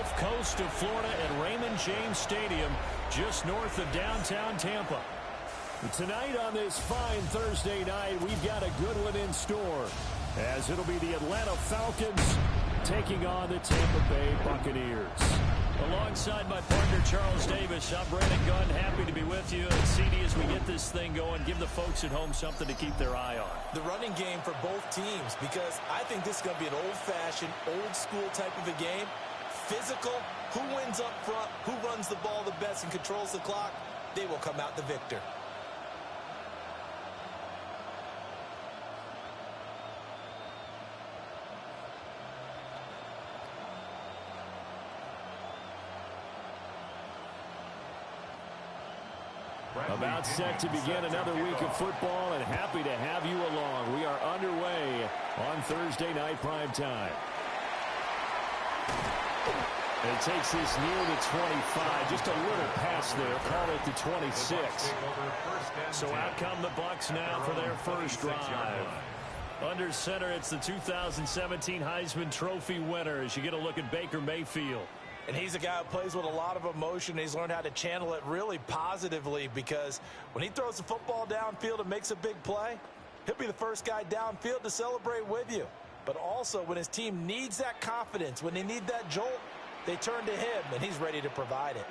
Gulf Coast of Florida at Raymond James Stadium, just north of downtown Tampa. Tonight on this fine Thursday night, we've got a good one in store, as it'll be the Atlanta Falcons taking on the Tampa Bay Buccaneers. Alongside my partner, Charles Davis, I'm Brandon Gunn, happy to be with you. And CD, as we get this thing going, give the folks at home something to keep their eye on. The running game for both teams, because I think this is going to be an old-fashioned, old-school type of a game. Physical, who wins up front, who runs the ball the best and controls the clock, they will come out the victor. About set to begin another week of football, and happy to have you along. We are underway on Thursday night primetime. It takes this near the 25, just a little past there, call it the 26. So out come the Bucs now for their first drive. Under center, it's the 2017 Heisman Trophy winner as you get a look at Baker Mayfield. And he's a guy who plays with a lot of emotion. He's learned how to channel it really positively, because when he throws the football downfield and makes a big play, he'll be the first guy downfield to celebrate with you. But also, when his team needs that confidence, when they need that jolt, they turn to him, and he's ready to provide it.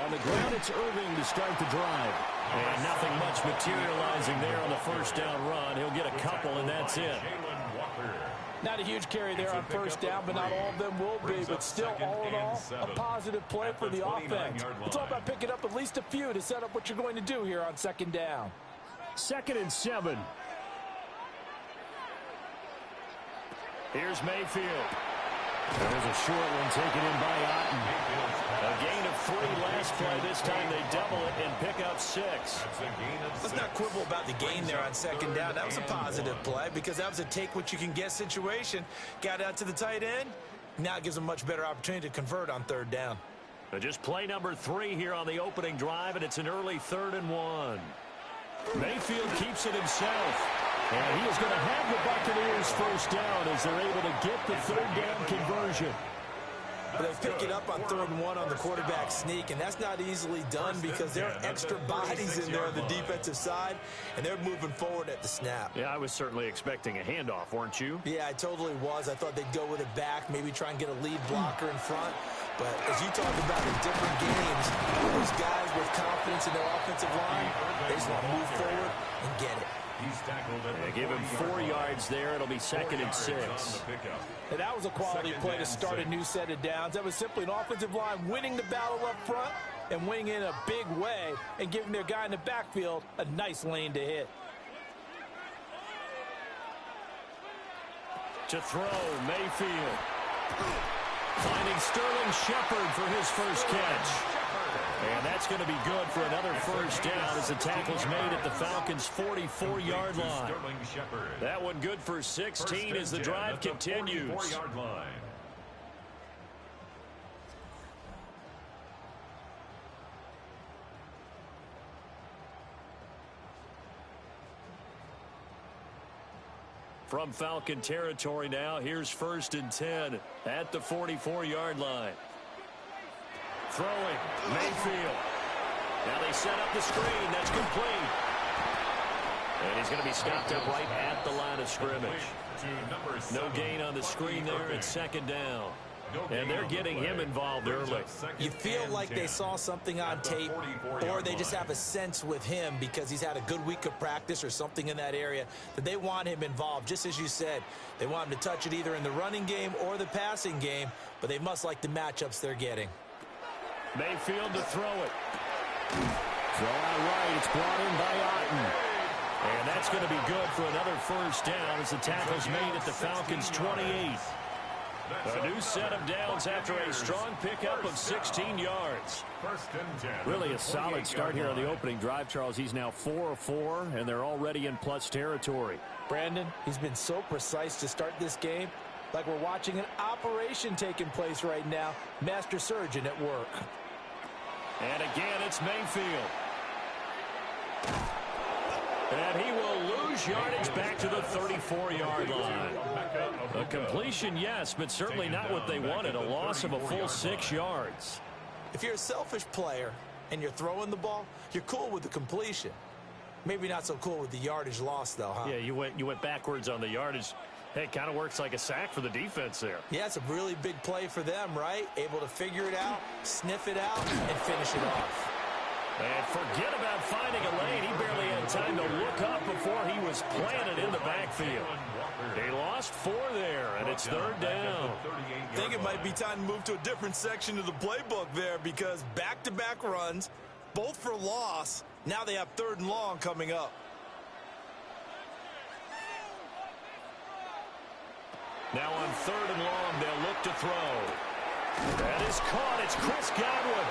On the ground, it's Irving to start the drive. And nothing much materializing there on the first down run. He'll get a couple, and that's it. Not a huge carry there on first down, but not all of them will be. But still, all in all, a positive play for the offense. It's all about picking up at least a few to set up what you're going to do here on second down. 2nd and 7. Here's Mayfield. There's a short one taken in by Otten. A gain of 3 last play. This time they double it and pick up 6. Let's not quibble about the gain there on second down. That was a positive play, because that was a take-what-you-can-get situation. Got out to the tight end. Now it gives them a much better opportunity to convert on third down. Just play number 3 here on the opening drive, and it's an early 3rd and 1. Mayfield keeps it himself. And he is going to have the Buccaneers first down as they're able to get the 3rd down conversion. But they pick it up on 3rd and 1 on the quarterback sneak, and that's not easily done because there are extra bodies in there on the defensive side, and they're moving forward at the snap. Yeah, I was certainly expecting a handoff, weren't you? Yeah, I totally was. I thought they'd go with it back, maybe try and get a lead blocker in front. But as you talk about in different games, those guys with confidence in their offensive line, they just want to move forward and get it. They give him 4 yards there. It'll be 2nd and 6. And that was a quality play to start a new set of downs. That was simply an offensive line winning the battle up front and winning in a big way and giving their guy in the backfield a nice lane to hit. To throw, Mayfield. Finding Sterling Shepard for his first catch. And that's going to be good for another first down as the tackle's made at the Falcons' 44-yard line. That one good for 16 as the drive continues. From Falcon territory now, here's 1st and 10 at the 44-yard line. Throwing, Mayfield. Now they set up the screen. That's complete. And he's going to be stopped up right at the line of scrimmage. No gain on the screen there. It's 2nd down. And they're getting him involved early. You feel like they saw something on tape, or they just have a sense with him because he's had a good week of practice or something in that area that they want him involved. Just as you said, they want him to touch it either in the running game or the passing game, but they must like the matchups they're getting. Mayfield to throw it. Throw out right. It's brought in by Otten. And that's going to be good for another first down as the tackle's made at the Falcons' 28. A new set of downs after a strong pickup of 16 yards. Really a solid start here on the opening drive, Charles. He's now 4 of 4, and they're already in plus territory. Brandon, he's been so precise to start this game. Like we're watching an operation taking place right now. Master surgeon at work. And again, it's Mayfield. And he will lose lose yardage back to the 34-yard line. A completion, yes, but certainly not what they wanted. A loss of a full 6 yards. If you're a selfish player and you're throwing the ball, you're cool with the completion. Maybe not so cool with the yardage loss, though, huh? Yeah, you went backwards on the yardage. Hey, it kind of works like a sack for the defense there. Yeah, it's a really big play for them, right? Able to figure it out, sniff it out, and finish it off. And forget about finding a lane. He barely had time to look up before he was planted in the backfield. He lost 4 there, and it's 3rd down. I think it might be time to move to a different section of the playbook there, because back-to-back runs, both for loss. Now they have 3rd and long coming up. Now on 3rd and long, they'll look to throw. That is caught. It's Chris Godwin.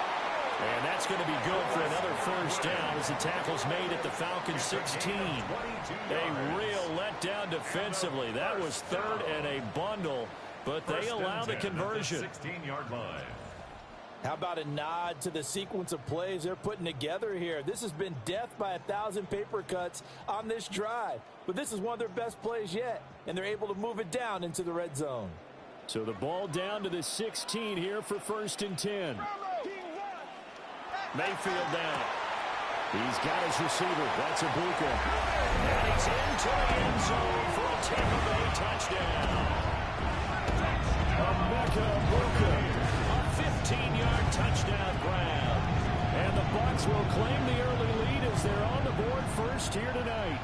And that's going to be good for another 1st down as the tackle's made at the Falcons 16. A real letdown defensively. That was 3rd and a bundle, but they allow the conversion. 16-yard line. How about a nod to the sequence of plays they're putting together here? This has been death by 1,000 paper cuts on this drive. But this is one of their best plays yet, and they're able to move it down into the red zone. So the ball down to the 16 here for 1st and 10. Mayfield down. He's got his receiver. That's Ibuka. And he's into the end zone for a Tampa Bay touchdown. Ibuka. A 15-yard touchdown grab. And the Bucs will claim the early lead as they're on the board first here tonight.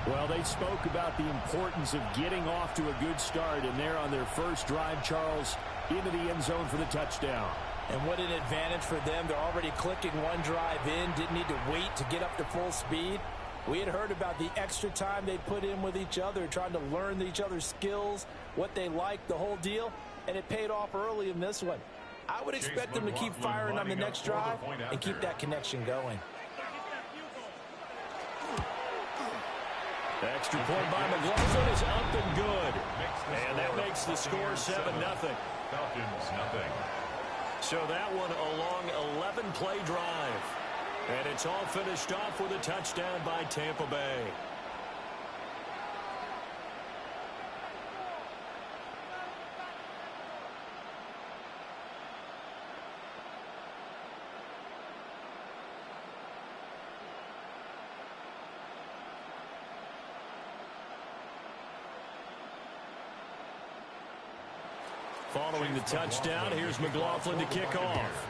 Well, they spoke about the importance of getting off to a good start, and they're on their first drive, Charles, into the end zone for the touchdown. And what an advantage for them. They're already clicking one drive in, didn't need to wait to get up to full speed. We had heard about the extra time they put in with each other, trying to learn each other's skills, what they like, the whole deal, and it paid off early in this one. I would expect them to keep firing on the next drive and keep that connection going. The extra point by McLaughlin is up and good. And that makes the score 7-0. Falcons, nothing. So that one a long 11-play drive. And it's all finished off with a touchdown by Tampa Bay. Following the touchdown, here's McLaughlin to kick off.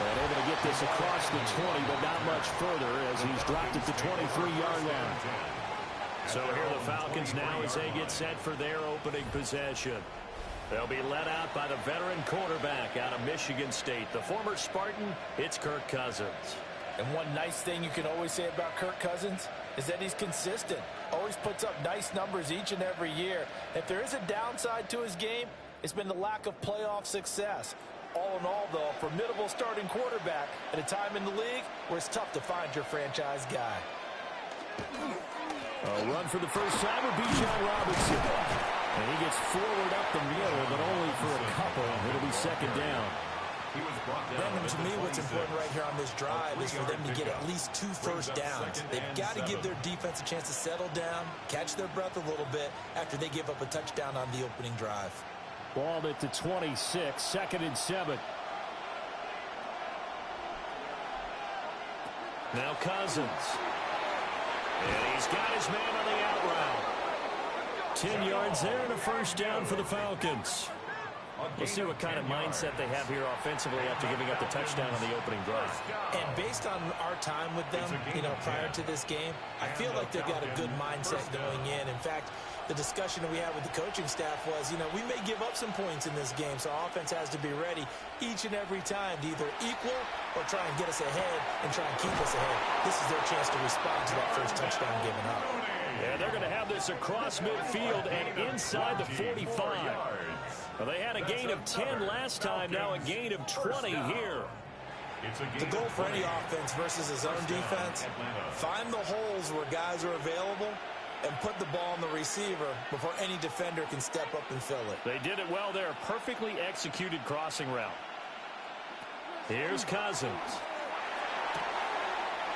And able to get this across the 20, but not much further as he's dropped at the 23-yard line. So here are the Falcons now as they get set for their opening possession. They'll be led out by the veteran quarterback out of Michigan State. The former Spartan, it's Kirk Cousins. And one nice thing you can always say about Kirk Cousins is that he's consistent. Always puts up nice numbers each and every year. If there is a downside to his game, it's been the lack of playoff success. All in all, though, a formidable starting quarterback at a time in the league where it's tough to find your franchise guy. A run for the first time would be John Robinson. And he gets forward up the middle, but only for a couple. It'll be 2nd down. Brendan, to me, what's important right here on this drive is for them to get at least 2 first downs. They've got to give their defense a chance to settle down, catch their breath a little bit after they give up a touchdown on the opening drive. Ball at the 26, 2nd and 7. Now Cousins. And he's got his man on the out route. 10 yards there and a first down for the Falcons. We'll see what kind of mindset they have here offensively after giving up the touchdown on the opening drive. And based on our time with them, prior to this game, I feel like they've got a good mindset going in. In fact, the discussion that we had with the coaching staff was, we may give up some points in this game, so offense has to be ready each and every time to either equal or try and get us ahead and try and keep us ahead. This is their chance to respond to that first touchdown given up. Yeah, they're going to have this across midfield and inside the 45. Well, they had a gain of 10 last time, now a gain of 20 here. The goal for any offense versus his own defense, find the holes where guys are available and put the ball on the receiver before any defender can step up and fill it. They did it well there. Perfectly executed crossing route. Here's Cousins.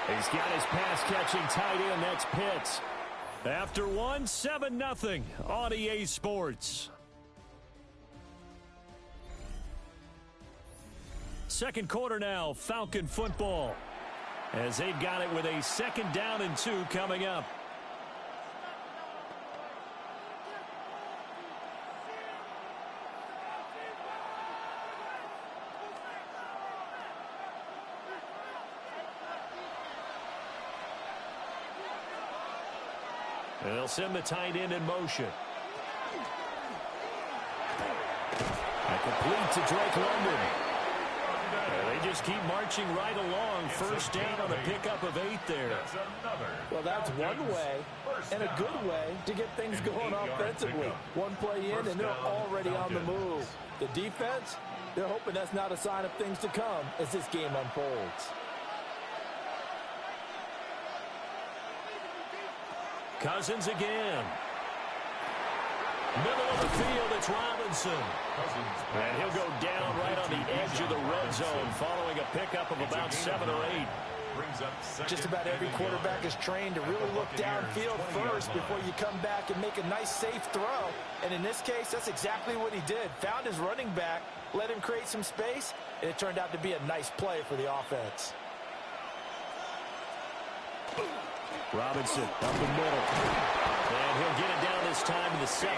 He's got his pass-catching tight end. That's Pitts. After one, 7-0 on EA Sports. Second quarter now, Falcon football. As they've got it with a 2nd down and 2 coming up. They'll send the tight end in motion. A complete to Drake London. They just keep marching right along. First down on a pickup of 8 there. Well, that's one way and a good way to get things going offensively. One play in and they're already on the move. The defense, they're hoping that's not a sign of things to come as this game unfolds. Cousins again. Middle of the field, it's Robinson. And he'll go down right on the edge of the red zone following a pickup of about 7 or 8. Just about every quarterback is trained to really look downfield first before you come back and make a nice, safe throw. And in this case, that's exactly what he did. Found his running back, let him create some space, and it turned out to be a nice play for the offense. Robinson up the middle. And he'll get it down this time to the 17.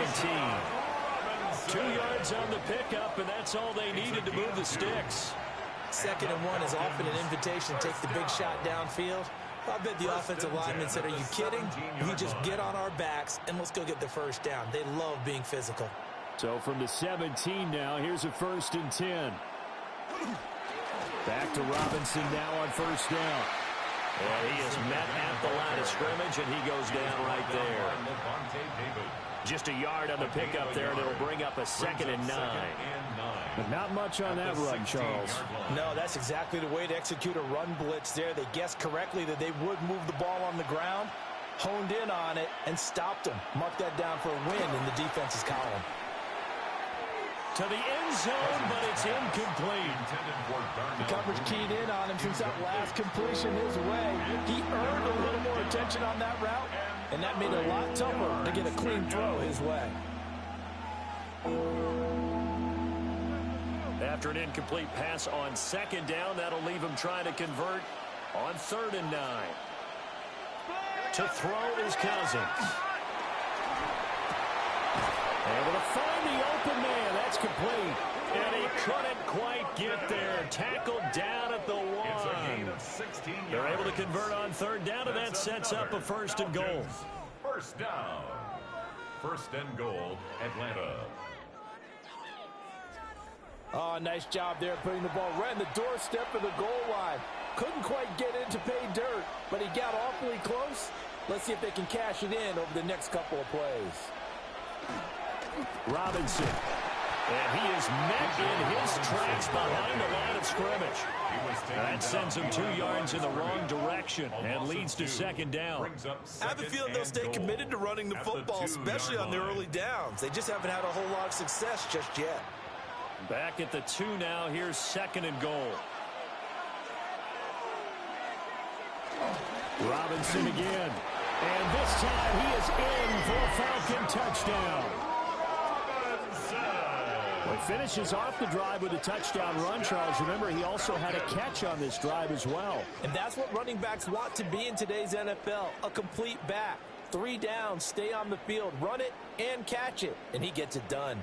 2 yards on the pickup, and that's all they needed to move the sticks. 2nd and 1 is often an invitation to take the big shot downfield. I bet the offensive lineman said, are you kidding? We just get on our backs and let's go get the first down. They love being physical. So from the 17 now, here's a 1st and 10. Back to Robinson now on 1st down. And he is met at the line of scrimmage, and he goes down right there. Just a yard on the pickup there, and it'll bring up a 2nd and 9. But not much on that run, Charles. No, that's exactly the way to execute a run blitz there. They guessed correctly that they would move the ball on the ground, honed in on it, and stopped them. Mark that down for a win in the defense's column. To the end zone, but it's incomplete. The coverage keyed in on him since that last completion his way. He earned a little more attention on that route, and that made it a lot tougher to get a clean throw his way. After an incomplete pass on 2nd down, that'll leave him trying to convert on 3rd and 9. To throw is Cousins. Able to find the open man. That's complete. And he couldn't quite get there. Tackled down at the 1. They're able to convert on 3rd down, and that sets up a 1st and goal. First down. 1st and goal, Atlanta. Oh, nice job there putting the ball right in the doorstep of the goal line. Couldn't quite get in to pay dirt, but he got awfully close. Let's see if they can cash it in over the next couple of plays. Robinson. And he is met in his tracks behind the line of scrimmage. That sends him 2 yards in the wrong direction and leads to 2nd down. I have a feeling they'll stay committed to running the football, especially on the early downs. They just haven't had a whole lot of success just yet. Back at the 2 now. Here's 2nd and goal. Robinson again. And this time he is in for a Falcon touchdown. Well, he finishes off the drive with a touchdown run, Charles. Remember, he also had a catch on this drive as well. And that's what running backs want to be in today's NFL, a complete back. 3 downs, stay on the field, run it, and catch it. And he gets it done.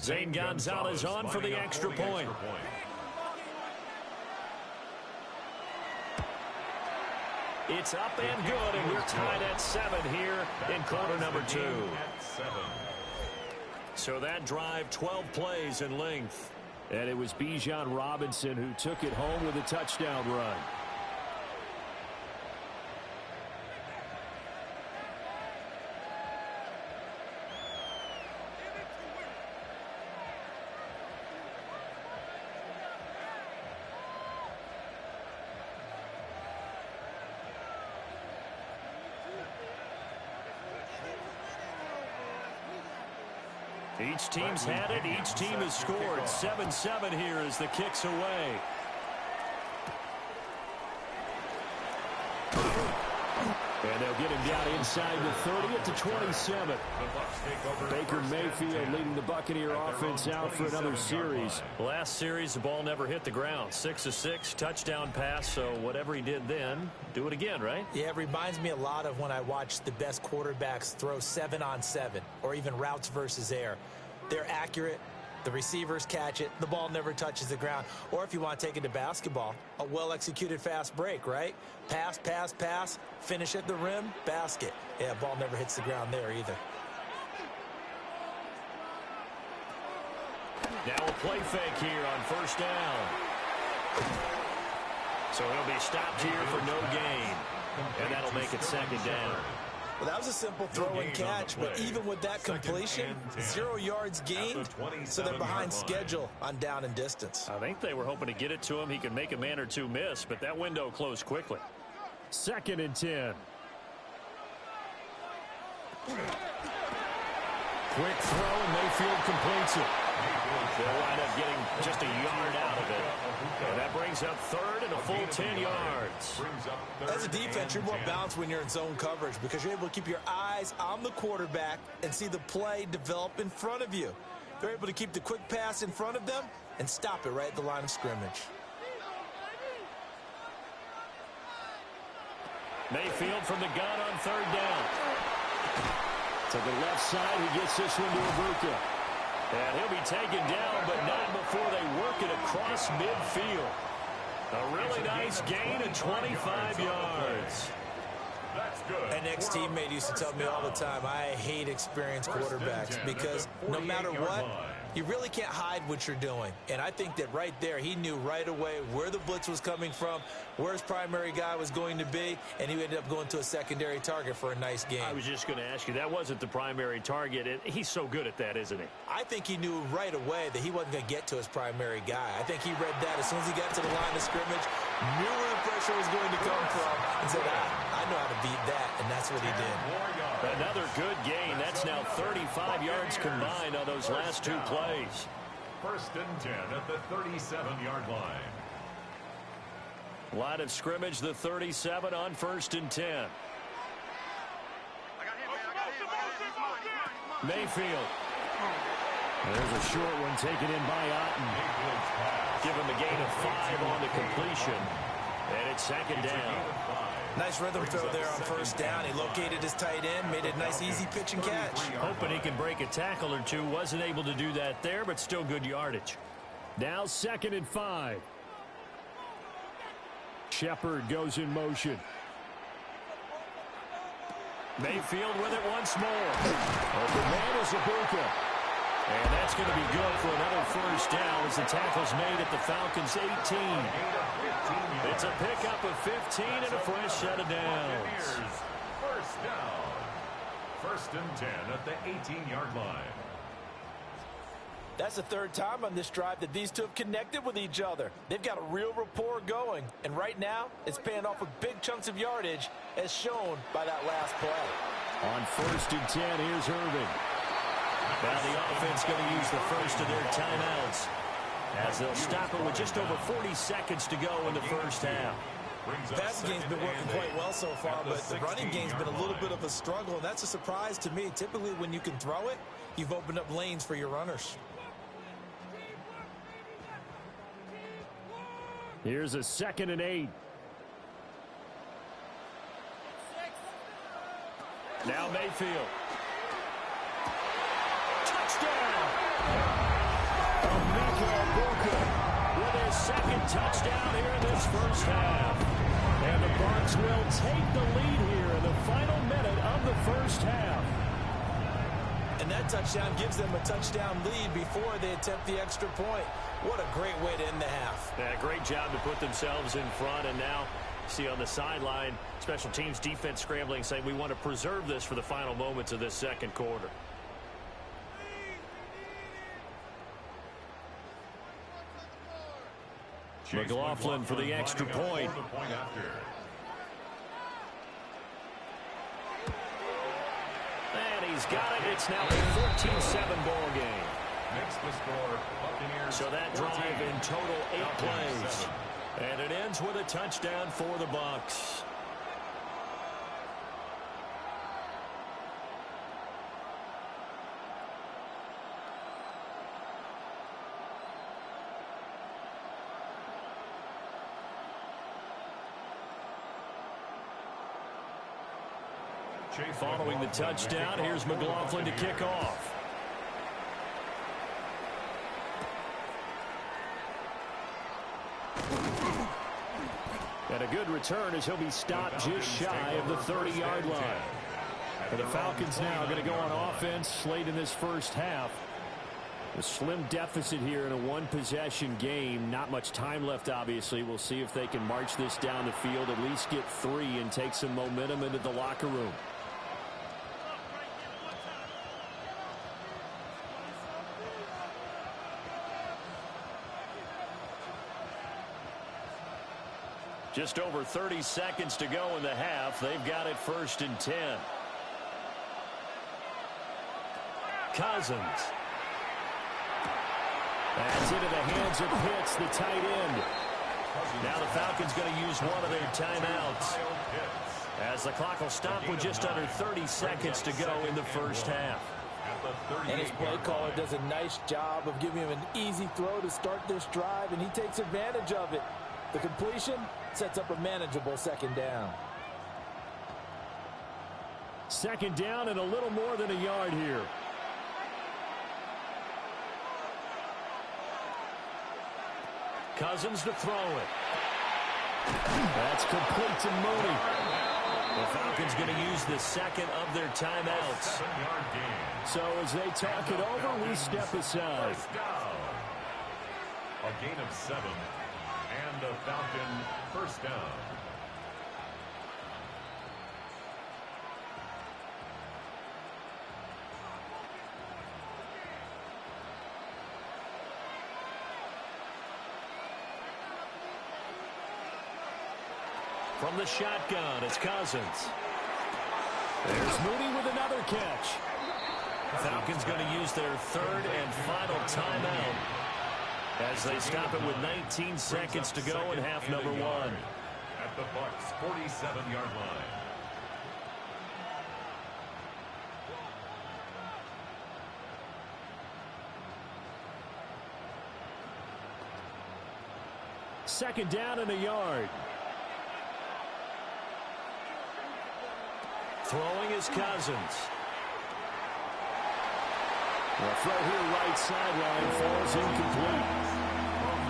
Zane Gonzalez on for the extra point. It's up and good, and we're tied at 7 here in quarter number 2. So that drive, 12 plays in length. And it was Bijan Robinson who took it home with a touchdown run. Each team's had it. Each team has scored. 7-7 here as the kick's away. And they'll get him down inside the 30 at the 27. Baker Mayfield leading the Buccaneer offense out for another series. Last series, the ball never hit the ground. 6 of 6, touchdown pass. So whatever he did then, do it again, right? Yeah, it reminds me a lot of when I watch the best quarterbacks throw 7-on-7 or even routes versus air. They're accurate. The receivers catch it. The ball never touches the ground. Or if you want to take it to basketball, a well-executed fast break, right? Pass, pass, pass, finish at the rim, basket. Yeah, ball never hits the ground there either. Now a play fake here on first down. So he'll be stopped here for no gain. And that'll make it second down. Well, that was a simple throw and catch, but even with that completion, 0 yards gained, so they're behind schedule on down and distance. I think they were hoping to get it to him. He could make a man or two miss, but that window closed quickly. 2nd and 10. Quick throw, and Mayfield completes it. They'll wind up getting just a yard out of it. And that brings up 3rd and a full 10 yards. As a defense, you're more balanced when you're in zone coverage because you're able to keep your eyes on the quarterback and see the play develop in front of you. They're able to keep the quick pass in front of them and stop it right at the line of scrimmage. Mayfield from the gun on 3rd down. To the left side, he gets this one to Ibuka. And he'll be taken down, but not before they work it across midfield. A really nice gain of 25 yards. An ex-teammate used to tell me all the time, I hate experienced quarterbacks because no matter what, you really can't hide what you're doing. And I think that right there, he knew right away where the blitz was coming from, where his primary guy was going to be, and he ended up going to a secondary target for a nice game. I was just going to ask you, that wasn't the primary target. And he's so good at that, isn't he? I think he knew right away that he wasn't going to get to his primary guy. I think he read that as soon as he got to the line of scrimmage, knew where the pressure was going to come from, and said, I know how to beat that, and that's what he did. Another good gain. That's now 35 yards combined on those last 2 plays. 1st and 10 at the 37-yard line. Line of scrimmage, the 37 on 1st and 10. Mayfield. There's a short one taken in by Otten. Give him a gain of 5 on the completion. And it's 2nd down. Nice rhythm throw there on 1st down. He located his tight end, made it a nice easy pitch and catch. Hoping he can break a tackle or two. Wasn't able to do that there, but still good yardage. Now 2nd and 5. Shepard goes in motion. Mayfield with it once more. Open man is Ibuka. And that's going to be good for another 1st down as the tackle's made at the Falcons' 18. It's a pickup of 15 and a fresh set of downs. 1st down. 1st and 10 at the 18-yard line. That's the 3rd time on this drive that these two have connected with each other. They've got a real rapport going. And right now, it's paying off with big chunks of yardage as shown by that last play. On 1st and 10, here's Irvin. Now the offense going to use the first of their timeouts as they'll stop it with just over 40 seconds to go in the 1st half. The passing game's been working quite well so far, but the running game's been a little bit of a struggle, and that's a surprise to me. Typically, when you can throw it, you've opened up lanes for your runners. Here's a 2nd and 8. Now Mayfield. Touchdown! With his 2nd touchdown here in this 1st half. And the Bucs will take the lead here in the final minute of the 1st half. And that touchdown gives them a touchdown lead before they attempt the extra point. What a great way to end the half. Yeah, great job to put themselves in front. And now, see on the sideline, special teams defense scrambling, saying we want to preserve this for the final moments of this 2nd quarter. McLaughlin for the extra point. And he's He's got it. It's now a 14-7 ball game. Makes the score Buccaneers. So that drive in total 8 plays. 7. And it ends with a touchdown for the Bucs. Following the touchdown, here's McLaughlin to kick off. And a good return as he'll be stopped just shy of the 30-yard line. And the Falcons now going to go on offense late in this first half. A slim deficit here in a one-possession game. Not much time left, obviously. We'll see if they can march this down the field, at least get 3 and take some momentum into the locker room. Just over 30 seconds to go in the half. They've got it 1st and 10. Cousins. That's into the hands of Pitts, the tight end. Now the Falcons going to use one of their timeouts, as the clock will stop with just under 30 seconds to go in the first half. And his play caller does a nice job of giving him an easy throw to start this drive, and he takes advantage of it. The completion sets up a manageable 2nd down. 2nd down and a little more than a yard here. Cousins to throw it. That's complete to Mooney. The Falcons going to use the 2nd of their timeouts. So as they talk it over, we step aside. A gain of 7. And a Falcon 1st down. From the shotgun, it's Cousins. There's Mooney with another catch. Falcons going to use their 3rd and final timeout, as they stop it with 19 seconds to go in half number 1. At the Bucs' 47-yard line. Second down and a yard. Throwing is Cousins. The throw here right sideline falls incomplete.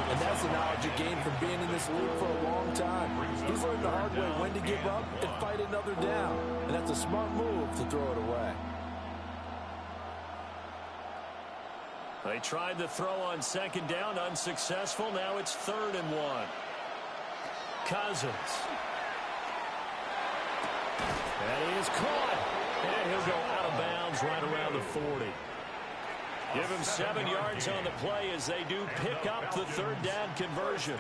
And that's the knowledge you gain from being in this league for a long time. He's learned the hard way when to give up and fight another down. And that's a smart move to throw it away. They tried the throw on 2nd down, unsuccessful. Now it's 3rd and 1. Cousins. And he is caught. And he'll go out of bounds right around the 40. Give him 7 yards on the play as they do pick up the 3rd down conversion.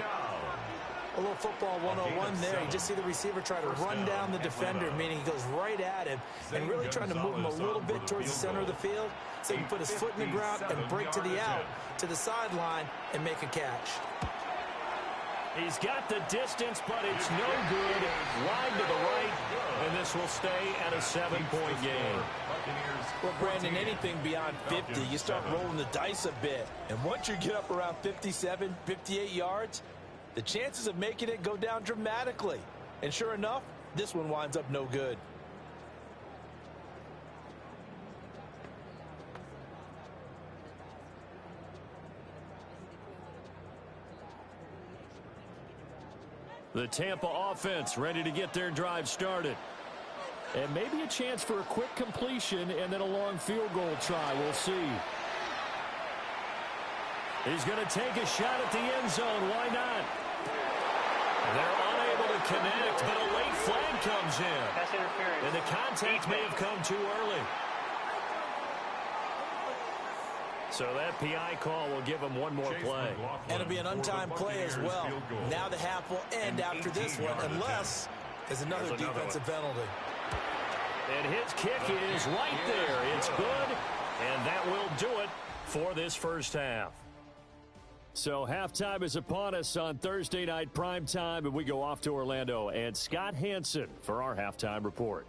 A little football 101 there. You just see the receiver try to run down the defender, meaning he goes right at him and really trying to move him a little bit towards the center of the field so he can put his foot in the ground and break to the out, to the sideline, and make a catch. He's got the distance, but it's no good. Wide to the right, and this will stay at a 7-point game. Well, Brandon, anything beyond 50, you start rolling the dice a bit. And once you get up around 57, 58 yards, the chances of making it go down dramatically. And sure enough, this one winds up no good. The Tampa offense ready to get their drive started. And maybe a chance for a quick completion and then a long field goal try. We'll see. He's going to take a shot at the end zone. Why not? They're unable to connect, but a late flag comes in. That's interference. And the contact may have come too early. So that PI call will give him one more play. And it'll be an untimed play as well. Now the half will end after this one, unless there's another defensive penalty. And his kick is right there. It's good, and that will do it for this first half. So halftime is upon us on Thursday night primetime, and we go off to Orlando. And Scott Hansen for our halftime report.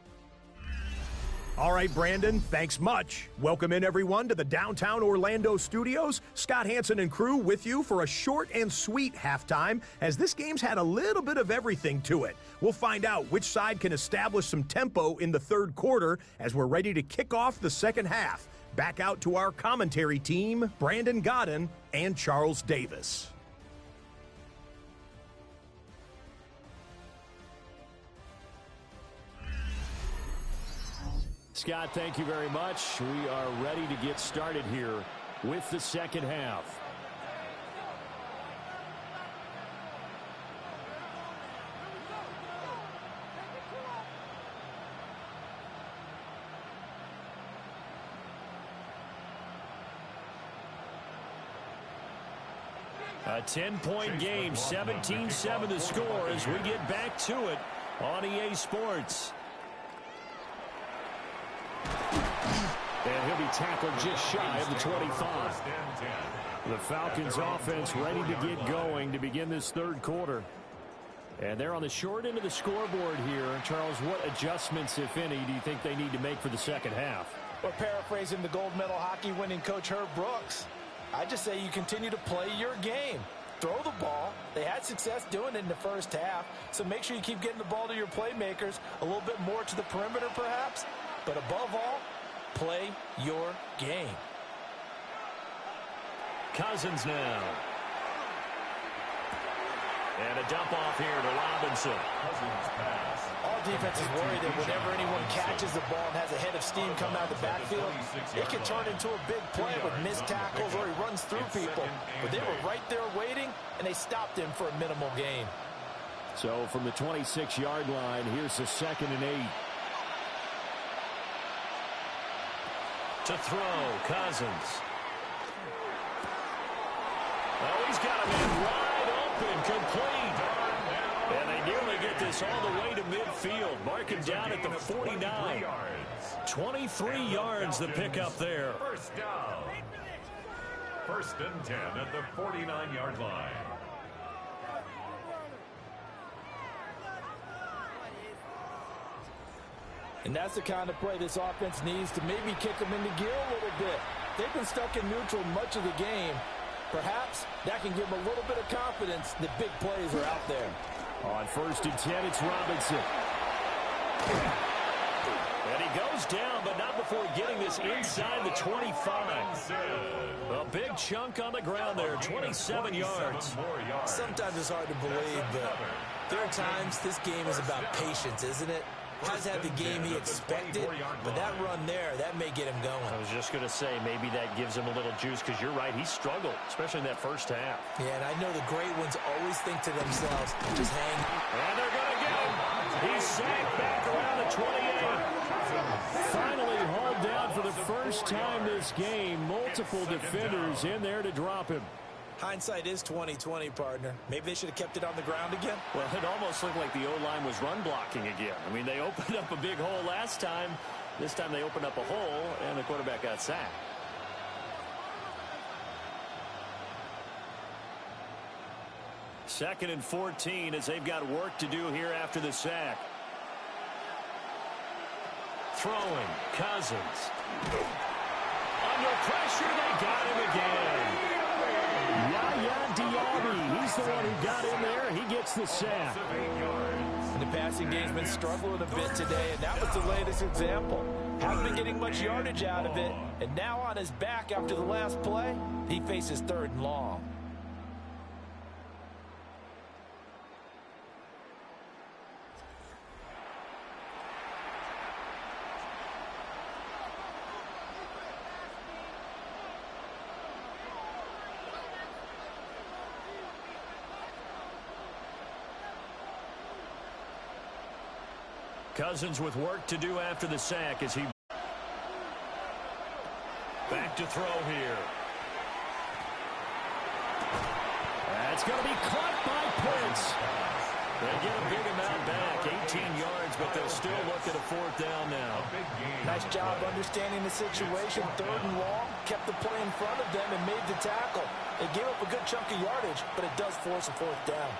All right, Brandon, thanks much. Welcome in, everyone, to the downtown Orlando studios. Scott Hansen and crew with you for a short and sweet halftime, as this game's had a little bit of everything to it. We'll find out which side can establish some tempo in the third quarter as we're ready to kick off the second half. Back out to our commentary team, Brandon Godden and Charles Davis. Scott, thank you very much. We are ready to get started here with the second half. A 10-point game, 17-7 the score as we get back to it on EA Sports. And he'll be tackled just shy of the 25. The Falcons offense ready to get going to begin this third quarter. And they're on the short end of the scoreboard here. Charles, what adjustments, if any, do you think they need to make for the second half? Well, paraphrasing the gold medal hockey winning coach Herb Brooks, I just say you continue to play your game. Throw the ball. They had success doing it in the first half, so make sure you keep getting the ball to your playmakers, a little bit more to the perimeter perhaps, but above all, play your game. Cousins now. And a dump off here to Robinson. All defenses worry that whenever anyone catches the ball and has a head of steam come out of the backfield, it can turn into a big play with missed tackles or he runs through people. But they were right there waiting, and they stopped him for a minimal gain. So from the 26-yard line, here's the 2nd and 8. To throw, Cousins. Oh, he's got him in wide open, complete. And they nearly get this all the way to midfield. Marking down at the 49. 23 yards the pickup there. First down. 1st and 10 at the 49-yard line. And that's the kind of play this offense needs to maybe kick them into gear a little bit. They've been stuck in neutral much of the game. Perhaps that can give them a little bit of confidence that big plays are out there. On 1st and 10, it's Robinson. And he goes down, but not before getting this inside the 25. A big chunk on the ground there, 27 yards. Sometimes it's hard to believe, but there are times this game is about patience, isn't it? Hasn't had the game he expected, but that run there, that may get him going. I was just going to say, maybe that gives him a little juice, because you're right, he struggled, especially in that first half. Yeah, and I know the great ones always think to themselves, just hang. And they're going to get him. He's sacked back around the 28. Finally hauled down for the first time this game. Multiple defenders in there to drop him. Hindsight is 20/20, partner. Maybe they should have kept it on the ground again. Well, it almost looked like the O-line was run blocking again. I mean, they opened up a big hole last time. This time they opened up a hole, and the quarterback got sacked. Second and 14 as they've got work to do here after the sack. Throwing, Cousins. Under pressure, they got him again. Yaya Diaby, he's the one who got in there. He gets the sack. And the passing game's been struggling a bit today, and that was the latest example. Hasn't been getting much yardage out of it, and now on his back after the last play, he faces 3rd and long. Cousins with work to do after the sack as he back to throw here. That's going to be caught by Pitts. They get a big amount back, 18 yards, but they'll still look at a fourth down now. Nice job understanding the situation. 3rd and long, kept the play in front of them and made the tackle. They gave up a good chunk of yardage, but it does force a 4th down.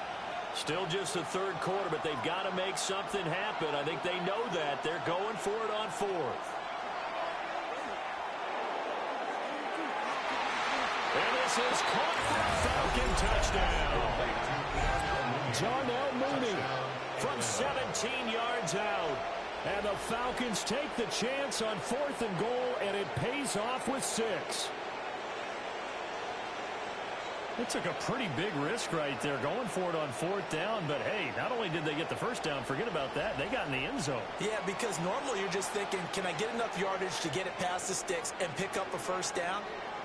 Still just the 3rd quarter, but they've got to make something happen. I think they know that. They're going for it on 4th. And this is caught for a Falcon touchdown. Darnell Mooney from 17 yards out. And the Falcons take the chance on 4th and goal, and it pays off with 6. They took a pretty big risk right there going for it on 4th down. But, hey, not only did they get the first down, forget about that, they got in the end zone. Yeah, because normally you're just thinking, can I get enough yardage to get it past the sticks and pick up a first down?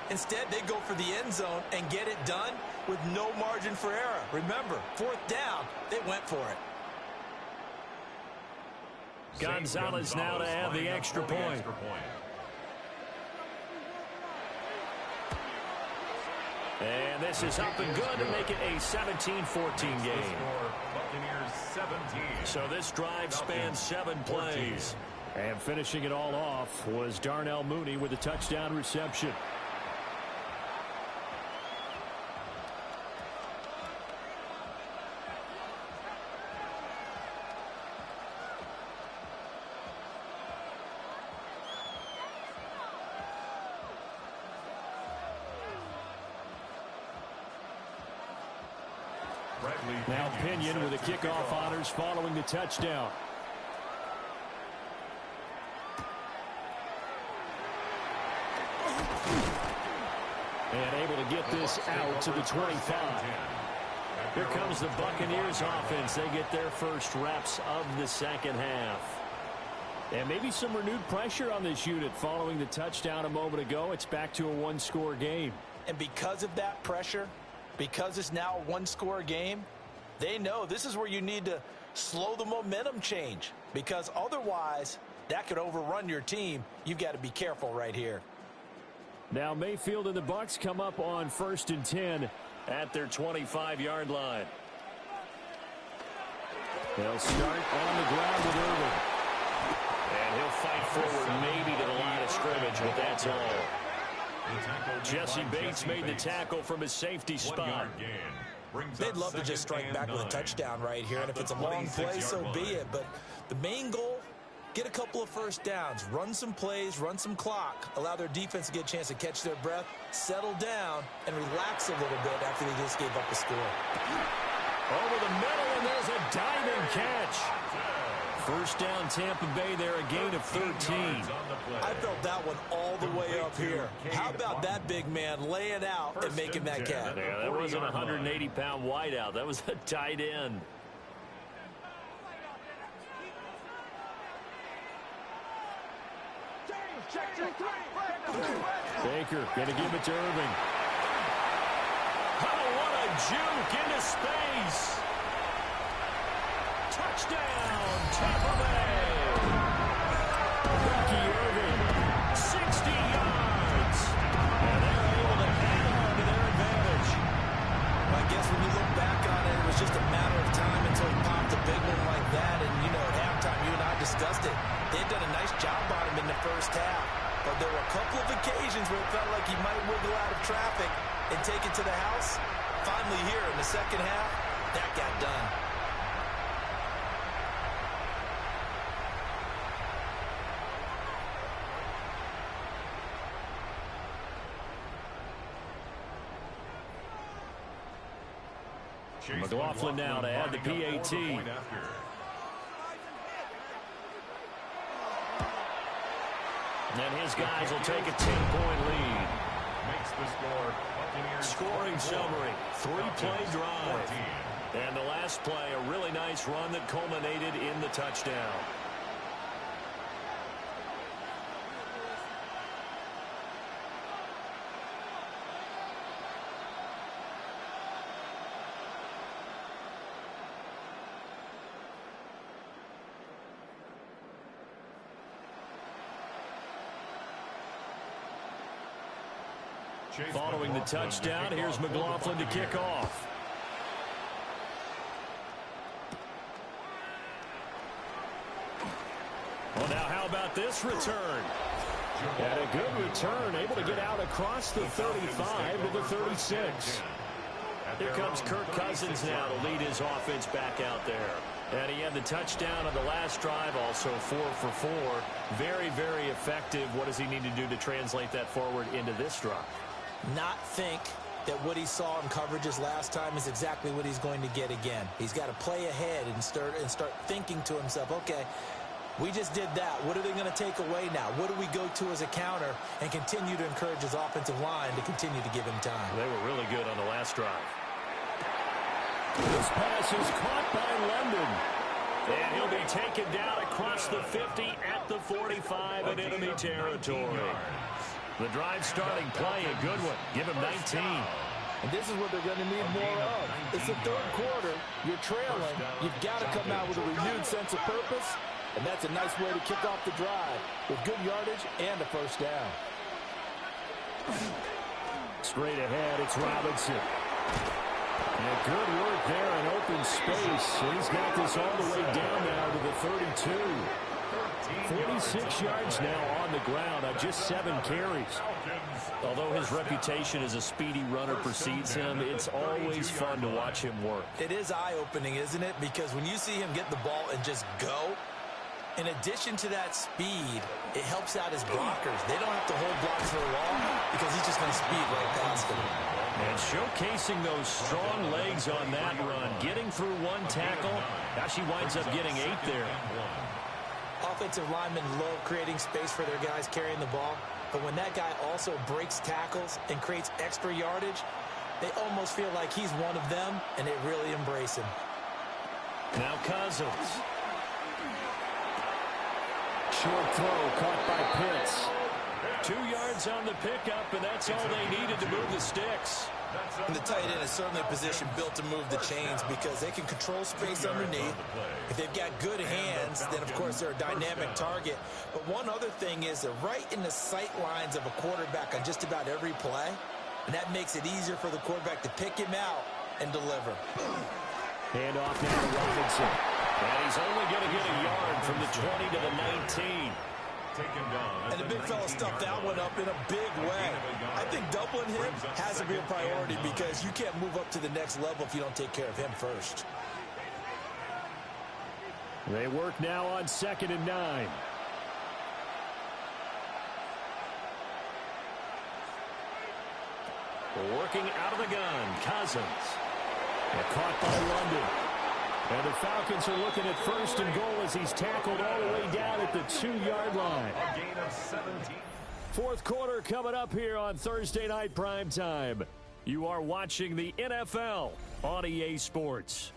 Instead, they go for the end zone and get it done with no margin for error. Remember, 4th down, they went for it. Gonzalez now to add the extra point. And this is up and good to make it a 17-14 game. So this drive spans 7 plays. And finishing it all off was Darnell Mooney with a touchdown reception. Now Pinion with the kickoff honors following the touchdown. And able to get this out to the 25. Here comes the Buccaneers offense. They get their first reps of the 2nd half. And maybe some renewed pressure on this unit following the touchdown a moment ago. It's back to a 1-score game. And because of that pressure, because it's now a 1-score game, they know this is where you need to slow the momentum change, because otherwise that could overrun your team. You've got to be careful right here. Now Mayfield and the Bucs come up on 1st and 10 at their 25-yard line. They'll start on the ground with Irvin. And he'll fight forward maybe to the line of scrimmage, but that's all. Jesse Bates made the tackle from his safety spot. They'd love to just strike back with a touchdown right here, and if it's a long play, so be it. But the main goal, get a couple of first downs, run some plays, run some clock, allow their defense to get a chance to catch their breath, settle down, and relax a little bit after they just gave up a score. Over the middle, and there's a diving catch. First down, Tampa Bay there, a gain of 13. I felt that one all the way up here. How about that big man laying out and making that catch? Yeah, that wasn't a 180-pound wideout. That was a tight end. Baker going to give it to Irving. Oh, what a juke into space. Touchdown, Tampa Bay. Ricky Irving, 60 yards. And they're able to hang on to their advantage. I guess when you look back on it, it was just a matter of time until he popped a big one like that. And, you know, at halftime, you and I discussed it. They'd done a nice job on him in the first half. But there were a couple of occasions where it felt like he might wiggle out of traffic and take it to the house. Finally here in the second half, that got done. McLaughlin now to add the PAT. And his guys will take a 10-point lead. Makes the score. Scoring summary, 3-play drive. And the last play, a really nice run that culminated in the touchdown. Following the touchdown, here's McLaughlin to kick off. Well, now how about this return? And a good return, able to get out across the 35 to the 36. Here comes Kirk Cousins now to lead his offense back out there. And he had the touchdown on the last drive, also 4 for 4. Very, very effective. What does he need to do to translate that forward into this drive? Not think that what he saw in coverages last time is exactly what he's going to get again. He's got to play ahead and start thinking to himself, okay, we just did that. What are they going to take away now? What do we go to as a counter? And continue to encourage his offensive line to continue to give him time. They were really good on the last drive. This pass is caught by London. And he'll be taken down across the 50 at the 45 in enemy territory. The drive starting play, a good one. Give him 19. And this is what they're going to need more of. It's the third quarter. You're trailing. You've got to come out with a renewed sense of purpose. And that's a nice way to kick off the drive with good yardage and a first down. Straight ahead, it's Robinson. And good work there in open space. He's got this all the way down now to the 32. 46 yards now on the ground on just 7 carries. Although his reputation as a speedy runner precedes him, it's always fun to watch him work. It is eye-opening, isn't it? Because when you see him get the ball and just go, in addition to that speed, it helps out his blockers. They don't have to hold blocks for long because he's just going to speed right past them. And showcasing those strong legs on that run, getting through one tackle. Now she winds up getting 8 there. Offensive linemen love creating space for their guys carrying the ball, but when that guy also breaks tackles and creates extra yardage, they almost feel like he's one of them, and they really embrace him. Now Cousins. Short throw caught by Pitts. 2 yards on the pickup, and that's all they needed to move the sticks. And the tight end is certainly a position built to move the chains because they can control space underneath. If they've got good hands, then, of course, they're a dynamic target. But one other thing is they're right in the sight lines of a quarterback on just about every play, and that makes it easier for the quarterback to pick him out and deliver. Hand off now to Robinson. And he's only going to get a yard from the 20 to the 19. And the big fella stuffed that one up in a big way. I think doubling him has to be a priority because you can't move up to the next level if you don't take care of him first. They work now on 2nd and 9. Working out of the gun, Cousins. And caught by London. And the Falcons are looking at 1st and goal as he's tackled all the way down at the 2-yard line. A gain of 17. 4th quarter coming up here on Thursday Night Primetime. You are watching the NFL on EA Sports.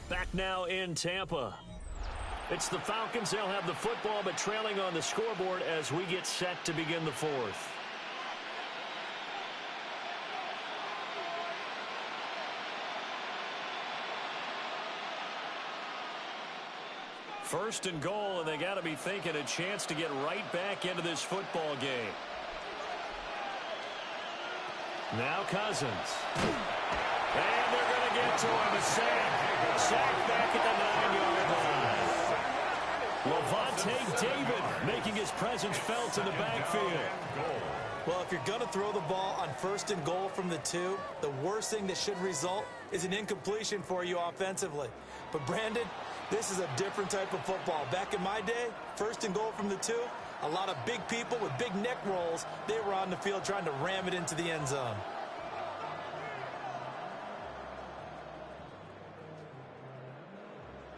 Back now in Tampa. It's the Falcons. They'll have the football, but trailing on the scoreboard as we get set to begin the 4th. First and goal, and they got to be thinking a chance to get right back into this football game. Now Cousins. And they're going to get to him. A sack back at the 9-yard line. Levante David making his presence felt in the backfield. Well, if you're going to throw the ball on 1st and goal from the 2, the worst thing that should result is an incompletion for you offensively. But, Brandon, this is a different type of football. Back in my day, 1st and goal from the 2, a lot of big people with big neck rolls, they were on the field trying to ram it into the end zone.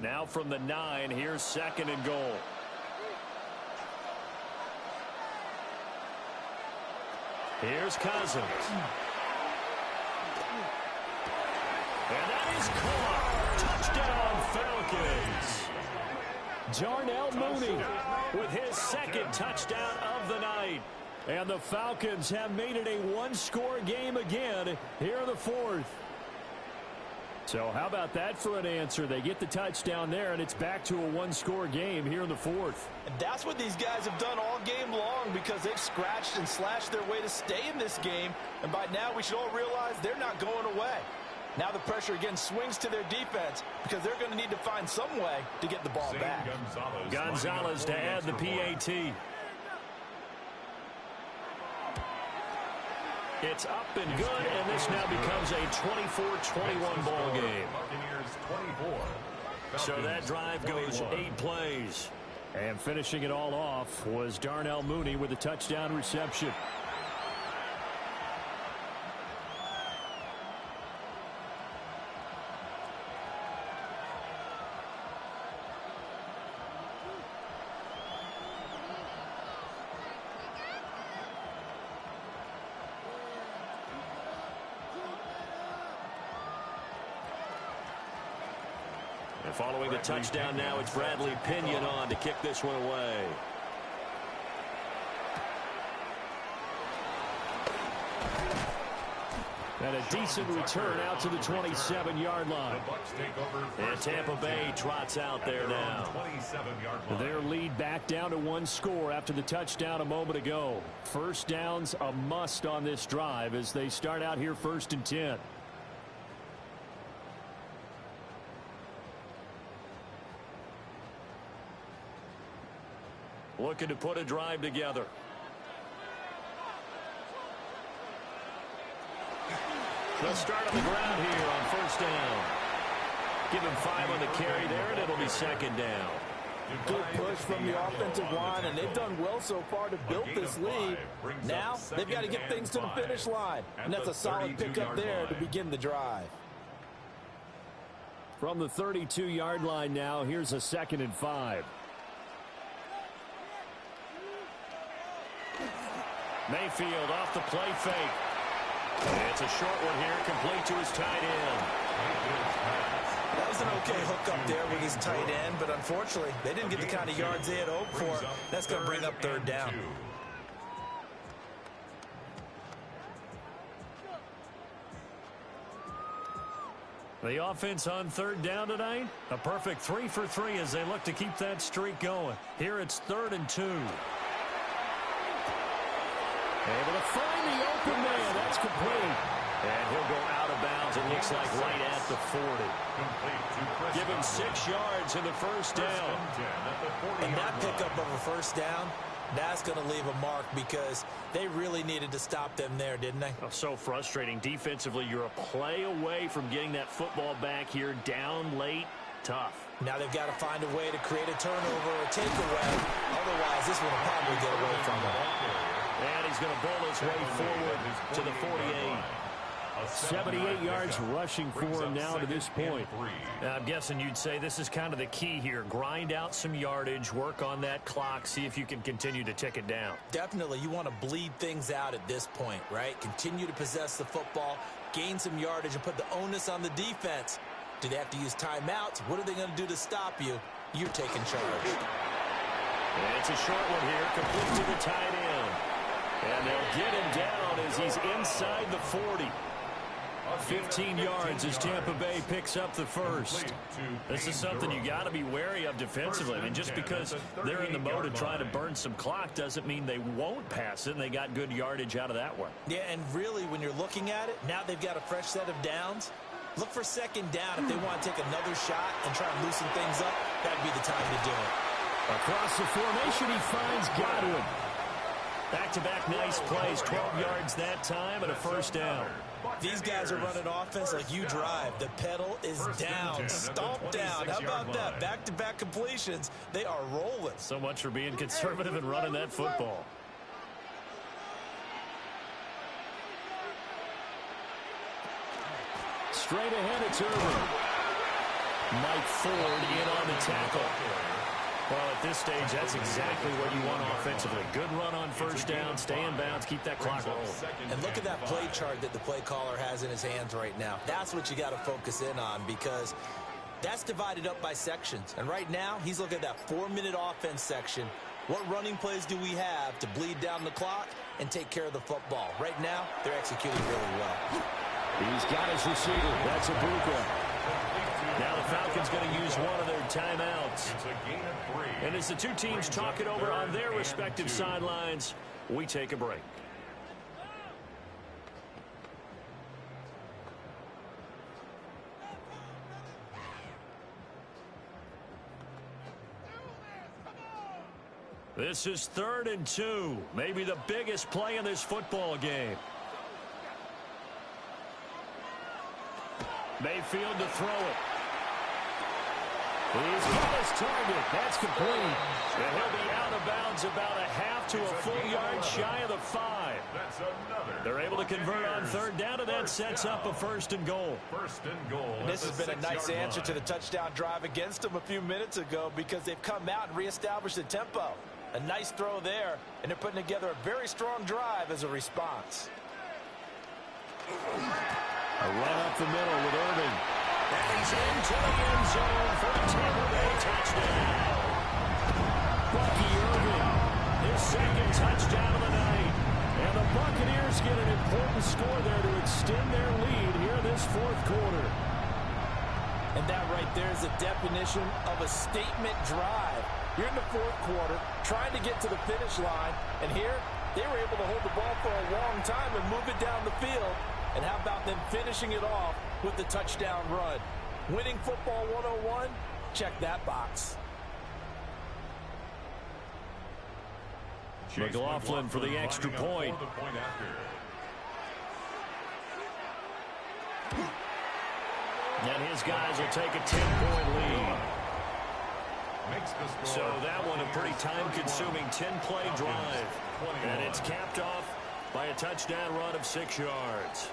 Now from the 9, here's 2nd and goal. Here's Cousins. And that is caught. Touchdown, Falcons. Darnell Mooney with his 2nd touchdown of the night. And the Falcons have made it a one-score game again here in the 4th. So how about that for an answer? They get the touchdown there, and it's back to a one-score game here in the fourth. And that's what these guys have done all game long because they've scratched and slashed their way to stay in this game. And by now, we should all realize they're not going away. Now the pressure again swings to their defense because they're going to need to find some way to get the ball back. Gonzalez to add the PAT. It's up and good, and this now becomes a 24-21 ball game. So that drive goes 8 plays. And finishing it all off was Darnell Mooney with a touchdown reception. And following the touchdown now, it's Bradley Pinion on to kick this one away. And a decent return out to the 27-yard line. And Tampa Bay trots out there now. Their lead back down to 1 score after the touchdown a moment ago. First down's a must on this drive as they start out here 1st and 10. Looking to put a drive together. They'll start on the ground here on 1st down. Give him 5 on the carry there, and it'll be 2nd down. Good push from the offensive line, and they've done well so far to build this lead. Now they've got to get things to the finish line, and that's a solid pickup there to begin the drive. From the 32-yard line now, here's a 2nd and 5. Mayfield off the play fake. It's a short one here, complete to his tight end. That was an okay hook up there with his tight end, but unfortunately, they didn't get the kind of yards they had hoped for. That's going to bring up 3rd down. The offense on 3rd down tonight, a perfect 3 for 3 as they look to keep that streak going. Here it's 3rd and 2. Able to find the open man. That's complete. And he'll go out of bounds, it looks like right at the 40. Give him 6 yards in the 1st down. And that pickup of a 1st down, that's going to leave a mark because they really needed to stop them there, didn't they? Oh, so frustrating. Defensively, you're a play away from getting that football back here down late. Tough. Now they've got to find a way to create a turnover or takeaway. Otherwise, this one will probably get away from them. And he's going to bowl his way forward to the 48. 78 yards rushing for him now to this point. Now, I'm guessing you'd say this is kind of the key here. Grind out some yardage, work on that clock, see if you can continue to tick it down. Definitely. You want to bleed things out at this point, right? Continue to possess the football, gain some yardage, and put the onus on the defense. Do they have to use timeouts? What are they going to do to stop you? You're taking charge. And it's a short one here, complete to the tight end. And they'll get him down as he's inside the 40. 15 yards as Tampa Bay picks up the first. This is something you got to be wary of defensively. I mean, just because they're in the mode of trying to burn some clock doesn't mean they won't pass it, and they got good yardage out of that one. Yeah, and really, when you're looking at it, now they've got a fresh set of downs. Look for 2nd down if they want to take another shot and try and loosen things up. That'd be the time to do it. Across the formation, he finds Godwin. Back-to-back nice plays, 12 yards that time and a 1st down. These guys are running offense like you drive. The pedal is down, stomp down. How about that? Back-to-back completions. They are rolling. So much for being conservative and running that football. Straight ahead, it's Irvin. Mike Ford in on the tackle. Well, at this stage, that's exactly what you want offensively. Good run on 1st down, stay in bounds, keep that clock rolling. And look at that play chart that the play caller has in his hands right now. That's what you got to focus in on because that's divided up by sections. And right now, he's looking at that 4-minute offense section. What running plays do we have to bleed down the clock and take care of the football? Right now, they're executing really well. He's got his receiver. That's Ibuka. Now the Falcons going to use one of their timeouts. It's a gain of 3. And as the two teams talk it over on their respective sidelines, we take a break. This is 3rd and 2, maybe the biggest play in this football game. Mayfield to throw it. He's got his target. That's complete. And he'll be out of bounds about a half to a full yard shy of the 5. That's another. They're able to convert on 3rd down, and that sets up a 1st and goal. 1st and goal. And this has been a nice answer to the touchdown drive against them a few minutes ago because they've come out and reestablished the tempo. A nice throw there, and they're putting together a very strong drive as a response. A run up the middle with Irving. And he's into the end zone for a Tampa Bay touchdown. Bucky Irving, his 2nd touchdown of the night. And the Buccaneers get an important score there to extend their lead here in this 4th quarter. And that right there is the definition of a statement drive. You're in the 4th quarter, trying to get to the finish line, and here they were able to hold the ball for a long time and move it down the field. And how about them finishing it off with the touchdown run? Winning football 101? Check that box. McLaughlin for the extra point. And his guys will take a 10-point lead. So that one a pretty time-consuming 10-play drive. And it's capped off by a touchdown run of 6 yards.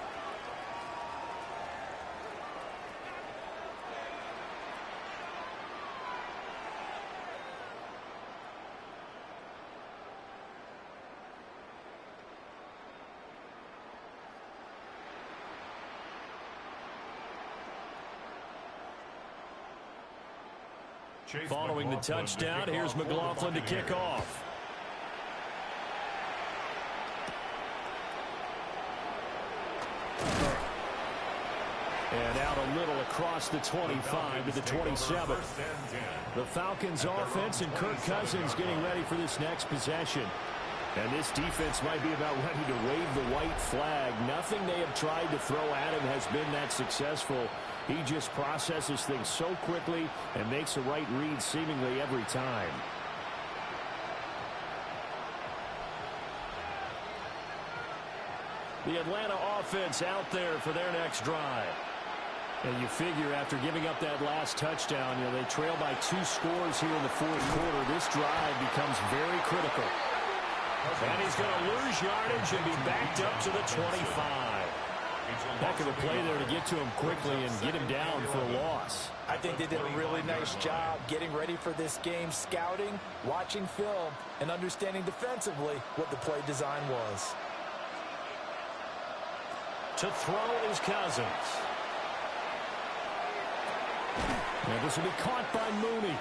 Following the touchdown, here's McLaughlin to kick off. And out a little across the 25 to the 27. The Falcons offense and Kirk Cousins getting ready for this next possession. And this defense might be about ready to wave the white flag. Nothing they have tried to throw at him has been that successful. He just processes things so quickly and makes a right read seemingly every time. The Atlanta offense out there for their next drive. And you figure after giving up that last touchdown, they trail by 2 scores here in the 4th quarter. This drive becomes very critical. And he's going to lose yardage and be backed up to the 25. Heck of a play there to get to him quickly and get him down for a loss. I think they did a really nice job getting ready for this game, scouting, watching film, and understanding defensively what the play design was. To throw is Cousins. And this will be caught by Mooney.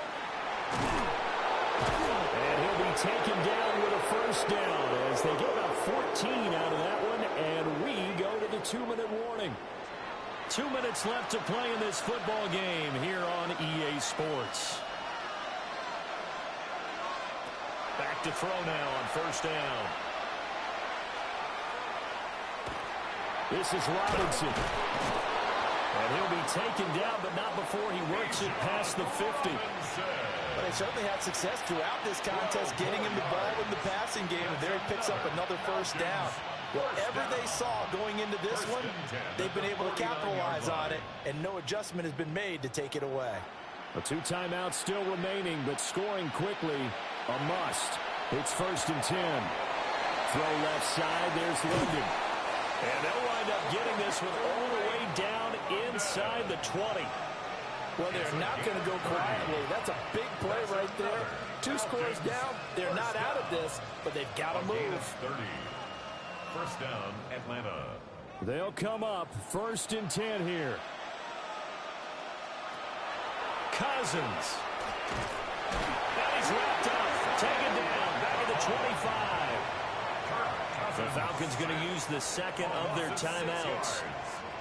And he'll be taken down with a 1st down as they get about 14 out of that one, and we go to the 2-minute warning. 2 minutes left to play in this football game here on EA Sports. Back to throw now on 1st down. This is Robinson. And he'll be taken down, but not before he works it past the 50. But they certainly had success throughout this contest, getting him the ball in the passing game, and there he picks up another 1st down. Whatever they saw going into this one, they've been able to capitalize on it, and no adjustment has been made to take it away. A 2 timeouts still remaining, but scoring quickly, a must. It's 1st and 10. Throw left side, there's Linden. And they'll wind up getting this one all the way down inside the 20. Well, they're not going to go quietly. That's a big play right there. 2 scores down. They're not out of this, but they've got to move. 30. 1st down, Atlanta. They'll come up 1st and 10 here. Cousins. And he's wrapped up. Taken down. Back at the 25. The Falcons going to use the 2nd of their timeouts.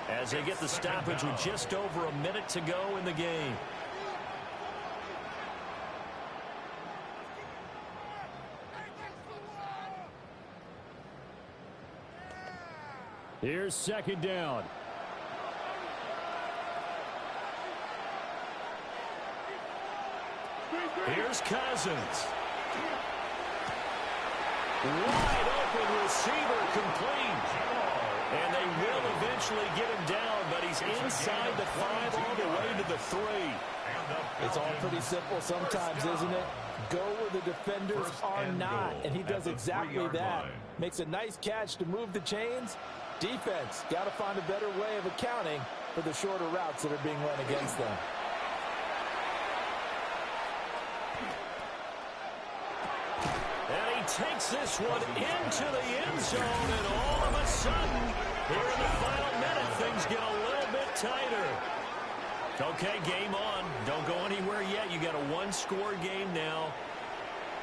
as they get the stoppage with just over a minute to go in the game. Here's second down. Here's Cousins. Wide open receiver complete. And they will eventually get him down, but he's inside the 5 all the way to the 3. It's all pretty simple sometimes, isn't it? Go where the defenders are not, and he does exactly that. Makes a nice catch to move the chains. Defense, got to find a better way of accounting for the shorter routes that are being run against them. And he takes this one into the end zone, and all of a sudden, here in the final minute, things get a little bit tighter. Okay, game on. Don't go anywhere yet. You got a one-score game now.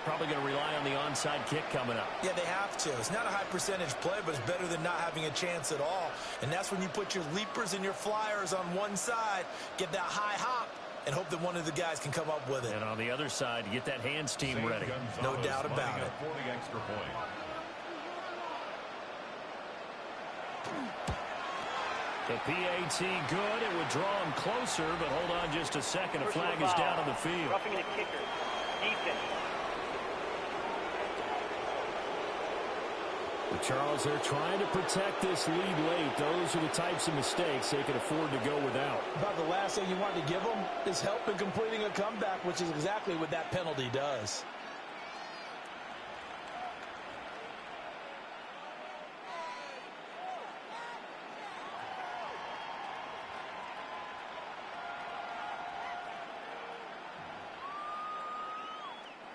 Probably going to rely on the onside kick coming up. Yeah, they have to. It's not a high-percentage play, but it's better than not having a chance at all. And that's when you put your leapers and your flyers on one side, get that high hop, and hope that one of the guys can come up with it. And on the other side, get that hands team ready. No doubt about it. For the extra point. The PAT good. It would draw him closer, but hold on just a second. A flag is down on the field. Roughing the kicker. Defense. Charles, they're trying to protect this lead late. Those are the types of mistakes they can afford to go without. About the last thing you want to give them is help in completing a comeback, which is exactly what that penalty does.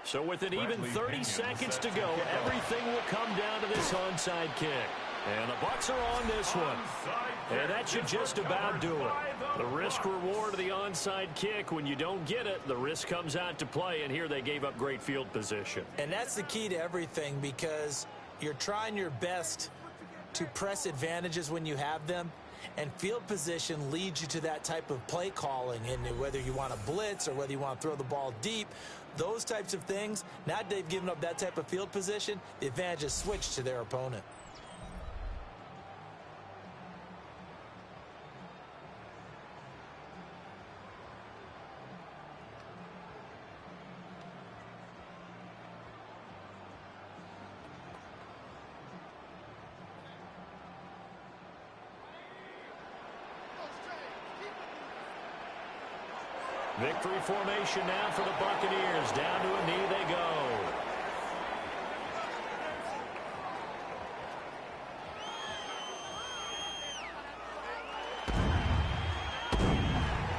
So with an even 30 seconds to go, everything will come down to this onside kick. And the Bucs are on this one. And that should just about do it. The risk-reward of the onside kick, when you don't get it, the risk comes out to play, and here they gave up great field position. And that's the key to everything, because you're trying your best to press advantages when you have them, and field position leads you to that type of play calling, and whether you want to blitz or whether you want to throw the ball deep, those types of things. Now they've given up that type of field position, the advantage is switched to their opponent. Victory formation now for the Buccaneers. Down to a knee they go.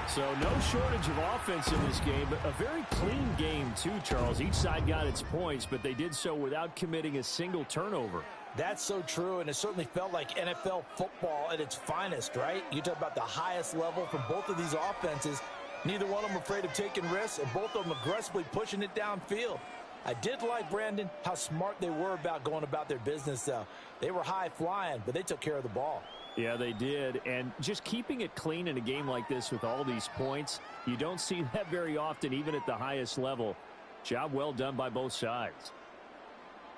So no shortage of offense in this game, but a very clean game too, Charles. Each side got its points, but they did so without committing a single turnover. That's so true, and it certainly felt like NFL football at its finest, right? You talk about the highest level from both of these offenses. Neither one of them afraid of taking risks, and both of them aggressively pushing it downfield. I did like, Brandon, how smart they were about going about their business, though. They were high-flying, but they took care of the ball. Yeah, they did. And just keeping it clean in a game like this with all these points, you don't see that very often, even at the highest level. Job well done by both sides.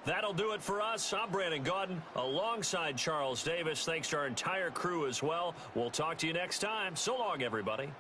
That'll do it for us. I'm Brandon Gaudin alongside Charles Davis. Thanks to our entire crew as well. We'll talk to you next time. So long, everybody.